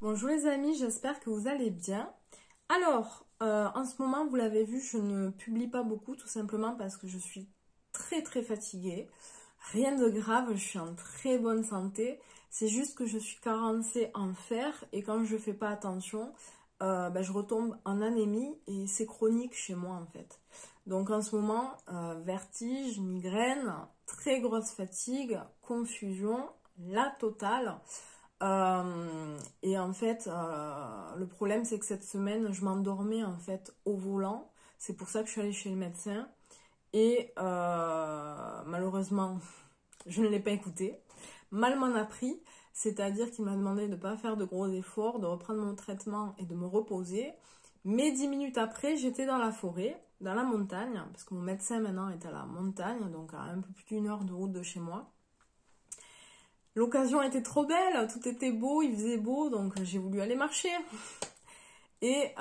Bonjour les amis, j'espère que vous allez bien. Alors, en ce moment, vous l'avez vu, je ne publie pas beaucoup, tout simplement parce que je suis très fatiguée. Rien de grave, je suis en très bonne santé. C'est juste que je suis carencée en fer et quand je fais pas attention, je retombe en anémie et c'est chronique chez moi en fait. Donc en ce moment, vertige, migraine, très grosse fatigue, confusion, la totale. Et en fait, le problème c'est que cette semaine, je m'endormais en fait au volant. C'est pour ça que je suis allée chez le médecin. Et malheureusement, je ne l'ai pas écouté. Mal m'en a pris, c'est-à-dire qu'il m'a demandé de ne pas faire de gros efforts, de reprendre mon traitement et de me reposer. Mais 10 minutes après, j'étais dans la forêt, dans la montagne, parce que mon médecin maintenant est à la montagne, donc à un peu plus d'une heure de route de chez moi. L'occasion était trop belle, tout était beau, il faisait beau, donc j'ai voulu aller marcher. Et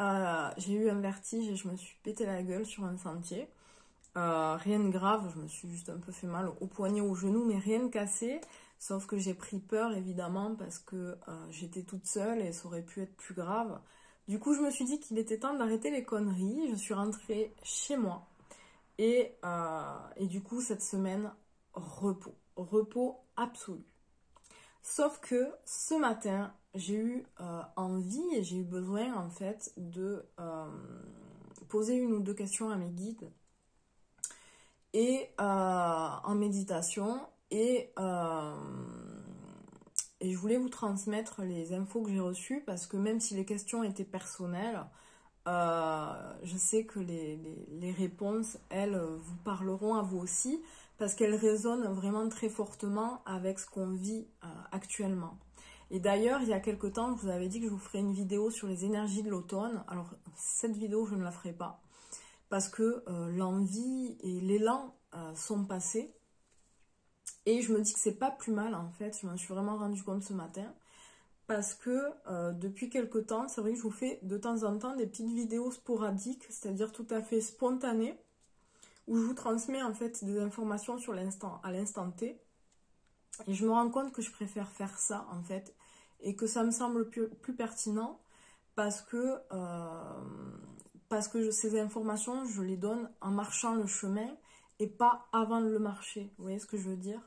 j'ai eu un vertige et je me suis pété la gueule sur un sentier. Rien de grave, je me suis juste un peu fait mal au poignet, au genou, mais rien de cassé. Sauf que j'ai pris peur évidemment parce que j'étais toute seule et ça aurait pu être plus grave. Du coup, je me suis dit qu'il était temps d'arrêter les conneries. Je suis rentrée chez moi. Et du coup, cette semaine, repos. Repos absolu. Sauf que ce matin, j'ai eu envie et j'ai eu besoin en fait de poser une ou deux questions à mes guides et en méditation et je voulais vous transmettre les infos que j'ai reçues parce que même si les questions étaient personnelles, je sais que les réponses, elles, vous parleront à vous aussi parce qu'elles résonnent vraiment très fortement avec ce qu'on vit actuellement. Et d'ailleurs, il y a quelque temps, je vous avais dit que je vous ferais une vidéo sur les énergies de l'automne. Alors, cette vidéo, je ne la ferai pas parce que l'envie et l'élan sont passés. Et je me dis que c'est pas plus mal, en fait. Je m'en suis vraiment rendu compte ce matin. Parce que depuis quelque temps, c'est vrai que je vous fais de temps en temps des petites vidéos sporadiques, c'est-à-dire tout à fait spontanées, où je vous transmets en fait des informations sur à l'instant T. Et je me rends compte que je préfère faire ça en fait, et que ça me semble plus pertinent parce que ces informations, je les donne en marchant le chemin et pas avant de le marcher. Vous voyez ce que je veux dire?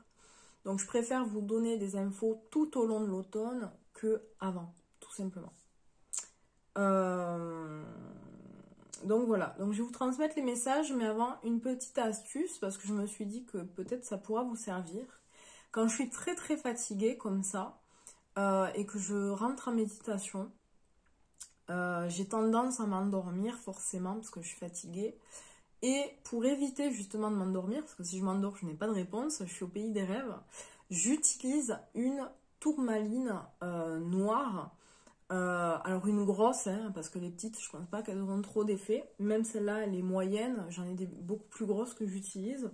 Donc je préfère vous donner des infos tout au long de l'automne que avant, tout simplement. Donc voilà, donc je vais vous transmettre les messages, mais avant une petite astuce, parce que je me suis dit que peut-être ça pourra vous servir. Quand je suis très fatiguée comme ça, et que je rentre en méditation, j'ai tendance à m'endormir forcément, parce que je suis fatiguée. Et pour éviter justement de m'endormir, parce que si je m'endors, je n'ai pas de réponse, je suis au pays des rêves, j'utilise une tourmaline noire. Alors une grosse, hein, parce que les petites, je pense pas qu'elles auront trop d'effet. Même celle-là, elle est moyenne. J'en ai beaucoup plus grosses que j'utilise.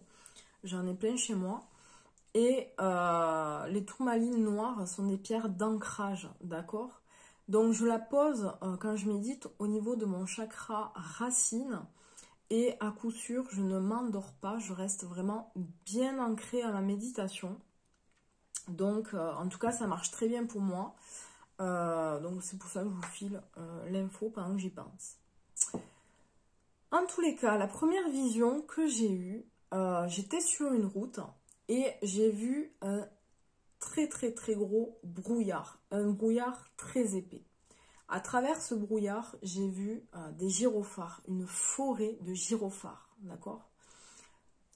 J'en ai plein chez moi. Et les tourmalines noires sont des pierres d'ancrage, d'accord? Donc je la pose quand je médite au niveau de mon chakra racine. Et à coup sûr, je ne m'endors pas. Je reste vraiment bien ancrée à la méditation. Donc en tout cas, ça marche très bien pour moi. Donc c'est pour ça que je vous file l'info pendant que j'y pense. En tous les cas, la première vision que j'ai eue, j'étais sur une route et j'ai vu un très gros brouillard, un brouillard très épais. À travers ce brouillard, j'ai vu des gyrophares, une forêt de gyrophares, d'accord?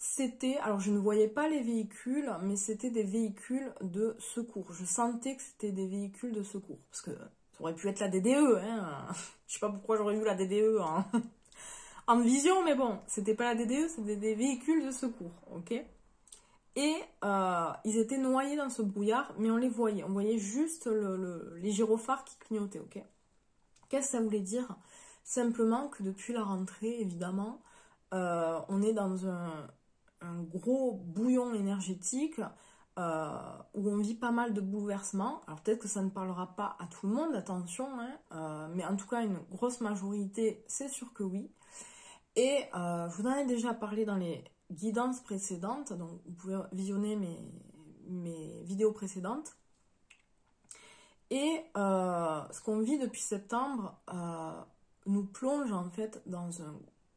C'était, alors je ne voyais pas les véhicules, mais c'était des véhicules de secours. Je sentais que c'était des véhicules de secours. Parce que ça aurait pu être la DDE, hein. Je sais pas pourquoi j'aurais vu la DDE en vision, mais bon, c'était pas la DDE, c'était des véhicules de secours, ok? Et ils étaient noyés dans ce brouillard, mais on les voyait. On voyait juste les gyrophares qui clignotaient, ok? Qu'est-ce que ça voulait dire? Simplement que depuis la rentrée, évidemment, on est dans un gros bouillon énergétique où on vit pas mal de bouleversements. Alors peut-être que ça ne parlera pas à tout le monde, attention, hein, mais en tout cas une grosse majorité, c'est sûr que oui. Et je vous en ai déjà parlé dans les guidances précédentes, donc vous pouvez visionner mes vidéos précédentes. Et ce qu'on vit depuis septembre nous plonge en fait dans un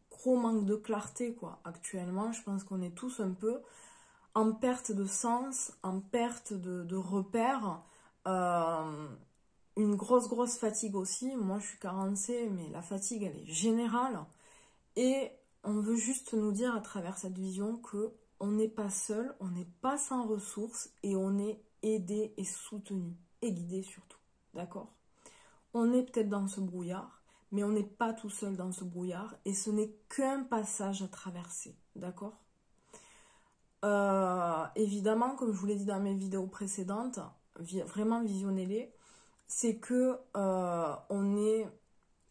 gros manque de clarté, quoi. Actuellement, je pense qu'on est tous un peu en perte de sens, en perte de repères, une grosse fatigue aussi. Moi, je suis carencée, mais la fatigue, elle est générale. Et on veut juste nous dire à travers cette vision que on n'est pas seul, on n'est pas sans ressources et on est aidé et soutenu et guidé surtout. D'accord? On est peut-être dans ce brouillard, mais on n'est pas tout seul dans ce brouillard et ce n'est qu'un passage à traverser. D'accord? Évidemment, comme je vous l'ai dit dans mes vidéos précédentes, vraiment visionnez-les, c'est que on est,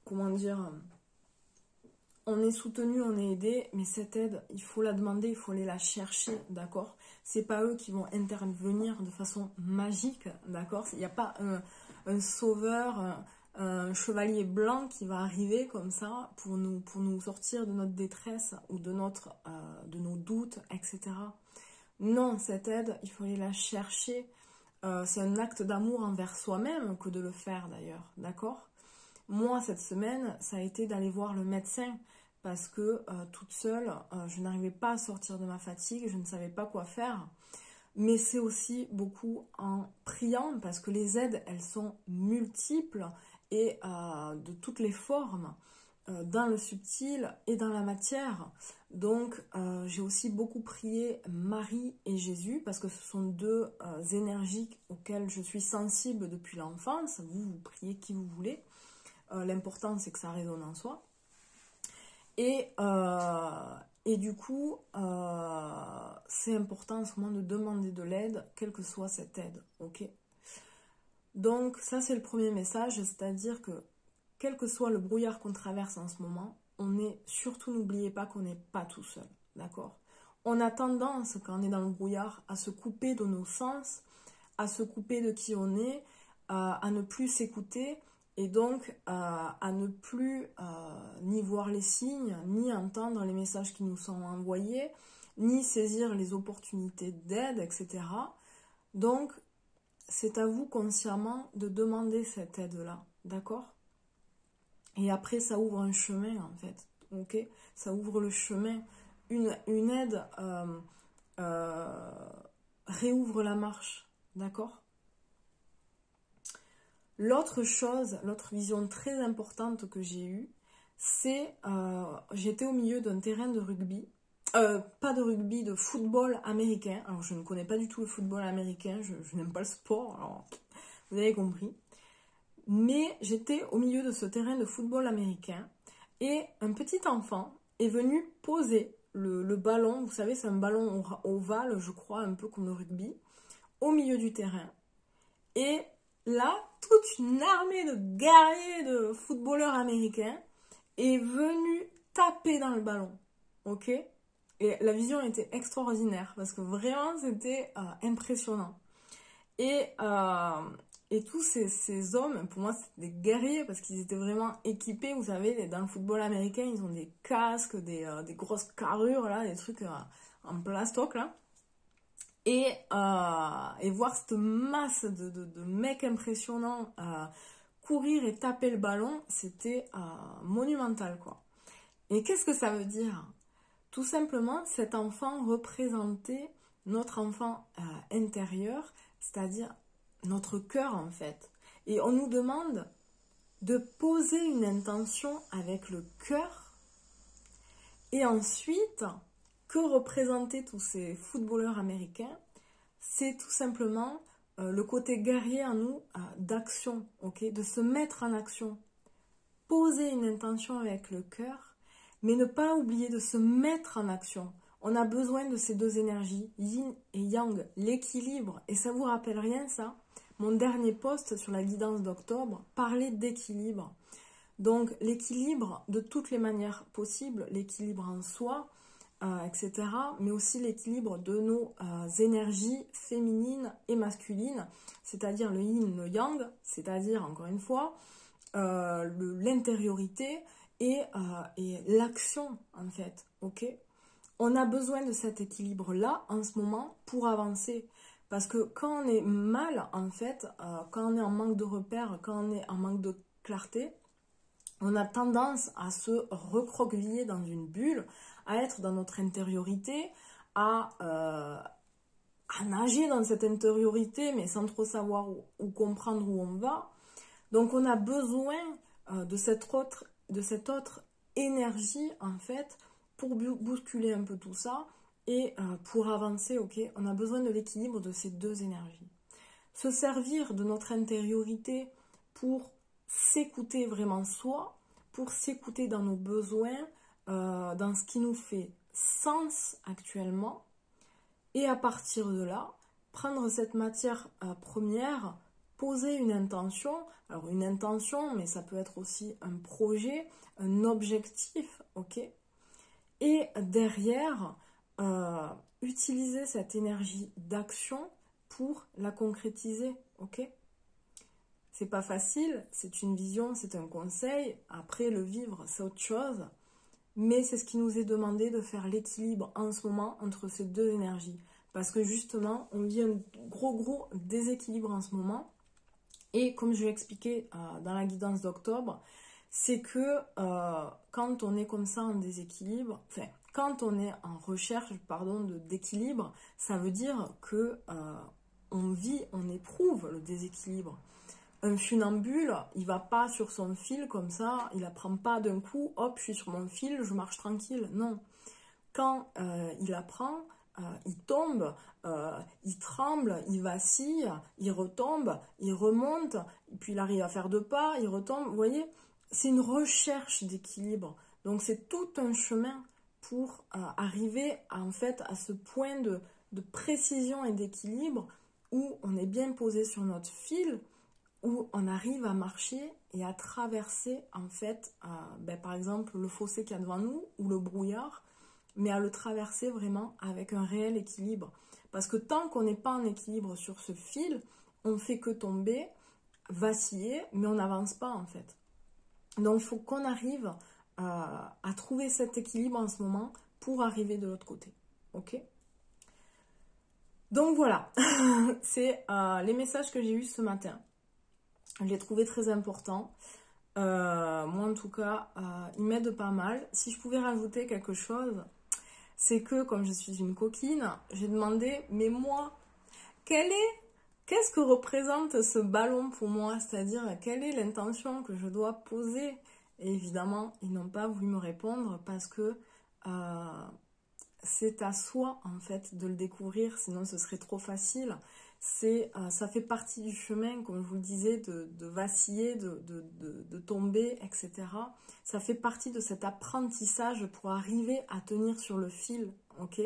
comment dire, on est soutenu, on est aidé, mais cette aide, il faut la demander, il faut aller la chercher, d'accord? C'est pas eux qui vont intervenir de façon magique, d'accord? Il n'y a pas un sauveur, un chevalier blanc qui va arriver comme ça pour nous sortir de notre détresse ou de nos doutes, etc. Non, cette aide, il faut aller la chercher. C'est un acte d'amour envers soi-même que de le faire d'ailleurs, d'accord? Moi, cette semaine, ça a été d'aller voir le médecin parce que toute seule, je n'arrivais pas à sortir de ma fatigue, je ne savais pas quoi faire. Mais c'est aussi beaucoup en priant parce que les aides, elles sont multiples et de toutes les formes, dans le subtil et dans la matière. Donc, j'ai aussi beaucoup prié Marie et Jésus parce que ce sont deux énergies auxquelles je suis sensible depuis l'enfance. Vous priez qui vous voulez. L'important, c'est que ça résonne en soi. Et du coup, c'est important en ce moment de demander de l'aide, quelle que soit cette aide, ok? Donc, ça, c'est le premier message, c'est-à-dire que, quel que soit le brouillard qu'on traverse en ce moment, surtout n'oubliez pas qu'on n'est pas tout seul, d'accord? On a tendance, quand on est dans le brouillard, à se couper de nos sens, à se couper de qui on est, à ne plus s'écouter, et donc à ne plus ni voir les signes, ni entendre les messages qui nous sont envoyés, ni saisir les opportunités d'aide, etc. Donc, c'est à vous consciemment de demander cette aide-là, d'accord? Et après, ça ouvre un chemin, en fait, ok? Ça ouvre le chemin. Une aide réouvre la marche, d'accord? L'autre chose, l'autre vision très importante que j'ai eue, c'est j'étais au milieu d'un terrain de rugby, pas de rugby, de football américain. Alors je ne connais pas du tout le football américain, je n'aime pas le sport, alors vous avez compris. Mais j'étais au milieu de ce terrain de football américain et un petit enfant est venu poser le ballon, vous savez c'est un ballon ovale, je crois, un peu comme le rugby, au milieu du terrain. Et là, toute une armée de guerriers, de footballeurs américains est venue taper dans le ballon, ok? Et la vision était extraordinaire parce que vraiment c'était impressionnant. Et tous ces hommes, pour moi c'était des guerriers parce qu'ils étaient vraiment équipés, vous savez, dans le football américain ils ont des casques, des grosses carrures, là, des trucs en plastoc là. Et voir cette masse de mecs impressionnants courir et taper le ballon, c'était monumental, quoi. Et qu'est-ce que ça veut dire? Tout simplement, cet enfant représentait notre enfant intérieur, c'est-à-dire notre cœur, en fait. Et on nous demande de poser une intention avec le cœur et ensuite... Que représentaient tous ces footballeurs américains? C'est tout simplement le côté guerrier en nous d'action, ok? De se mettre en action. Poser une intention avec le cœur, mais ne pas oublier de se mettre en action. On a besoin de ces deux énergies, yin et yang, l'équilibre. Et ça vous rappelle rien, ça? Mon dernier post sur la guidance d'octobre parlait d'équilibre. Donc l'équilibre de toutes les manières possibles, l'équilibre en soi, etc. Mais aussi l'équilibre de nos énergies féminines et masculines, c'est-à-dire le yin, le yang, c'est-à-dire, encore une fois, l'intériorité et l'action, en fait, ok? On a besoin de cet équilibre-là, en ce moment, pour avancer. Parce que quand on est mal, en fait, quand on est en manque de repères, quand on est en manque de clarté, on a tendance à se recroqueviller dans une bulle, à être dans notre intériorité, à nager dans cette intériorité, mais sans trop savoir ou comprendre où on va. Donc on a besoin de cette autre énergie, en fait, pour bousculer un peu tout ça et pour avancer, ok? On a besoin de l'équilibre de ces deux énergies. Se servir de notre intériorité pour s'écouter vraiment soi, pour s'écouter dans nos besoins, dans ce qui nous fait sens actuellement, et à partir de là, prendre cette matière première, poser une intention. Alors une intention, mais ça peut être aussi un projet, un objectif, ok? Et derrière, utiliser cette énergie d'action pour la concrétiser, ok? C'est pas facile, c'est une vision, c'est un conseil. Après, le vivre, c'est autre chose. Mais c'est ce qui nous est demandé de faire l'équilibre en ce moment entre ces deux énergies. Parce que justement, on vit un gros déséquilibre en ce moment. Et comme je l'ai expliqué dans la guidance d'octobre, c'est que quand on est comme ça en déséquilibre, enfin, quand on est en recherche, d'équilibre, ça veut dire que on vit, on éprouve le déséquilibre. Un funambule, il va pas sur son fil comme ça, il apprend pas d'un coup, hop, je suis sur mon fil, je marche tranquille. Non. Quand il apprend, il tombe, il tremble, il vacille, il retombe, il remonte, et puis il arrive à faire 2 pas, il retombe. Vous voyez, c'est une recherche d'équilibre. Donc c'est tout un chemin pour arriver en fait à ce point de précision et d'équilibre où on est bien posé sur notre fil, où on arrive à marcher et à traverser en fait, par exemple, le fossé qu'il y a devant nous ou le brouillard, mais à le traverser vraiment avec un réel équilibre. Parce que tant qu'on n'est pas en équilibre sur ce fil, on fait que tomber, vaciller, mais on n'avance pas en fait. Donc il faut qu'on arrive à trouver cet équilibre en ce moment pour arriver de l'autre côté. Ok ? Donc voilà, c'est les messages que j'ai eus ce matin. Je les trouvais très importants. Moi, en tout cas, ils m'aident pas mal. Si je pouvais rajouter quelque chose, c'est que, comme je suis une coquine, j'ai demandé, mais moi, qu'est-ce que représente ce ballon pour moi? C'est-à-dire, quelle est l'intention que je dois poser? Et évidemment, ils n'ont pas voulu me répondre parce que c'est à soi, en fait, de le découvrir, sinon ce serait trop facile. Ça fait partie du chemin, comme je vous le disais, de vaciller, de tomber, etc. Ça fait partie de cet apprentissage pour arriver à tenir sur le fil, ok,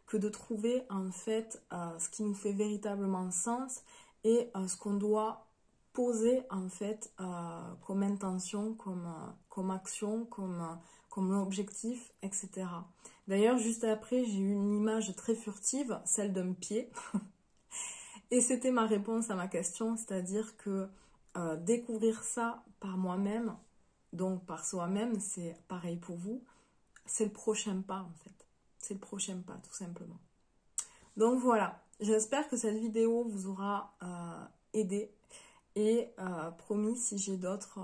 que de trouver en fait ce qui nous fait véritablement sens et ce qu'on doit poser en fait comme intention, comme action, comme objectif, etc. D'ailleurs, juste après, j'ai eu une image très furtive, celle d'un pied. Et c'était ma réponse à ma question, c'est-à-dire que découvrir ça par moi-même, donc par soi-même, c'est pareil pour vous, c'est le prochain pas en fait. C'est le prochain pas, tout simplement. Donc voilà, j'espère que cette vidéo vous aura aidé. Et promis, si j'ai d'autres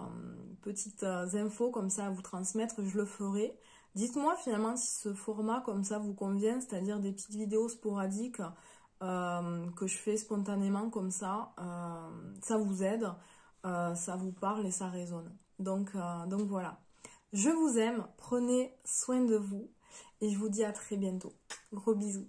petites infos comme ça à vous transmettre, je le ferai. Dites-moi finalement si ce format comme ça vous convient, c'est-à-dire des petites vidéos sporadiques que je fais spontanément comme ça vous aide, ça vous parle et ça résonne. Donc voilà. Je vous aime, prenez soin de vous et je vous dis à très bientôt. Gros bisous.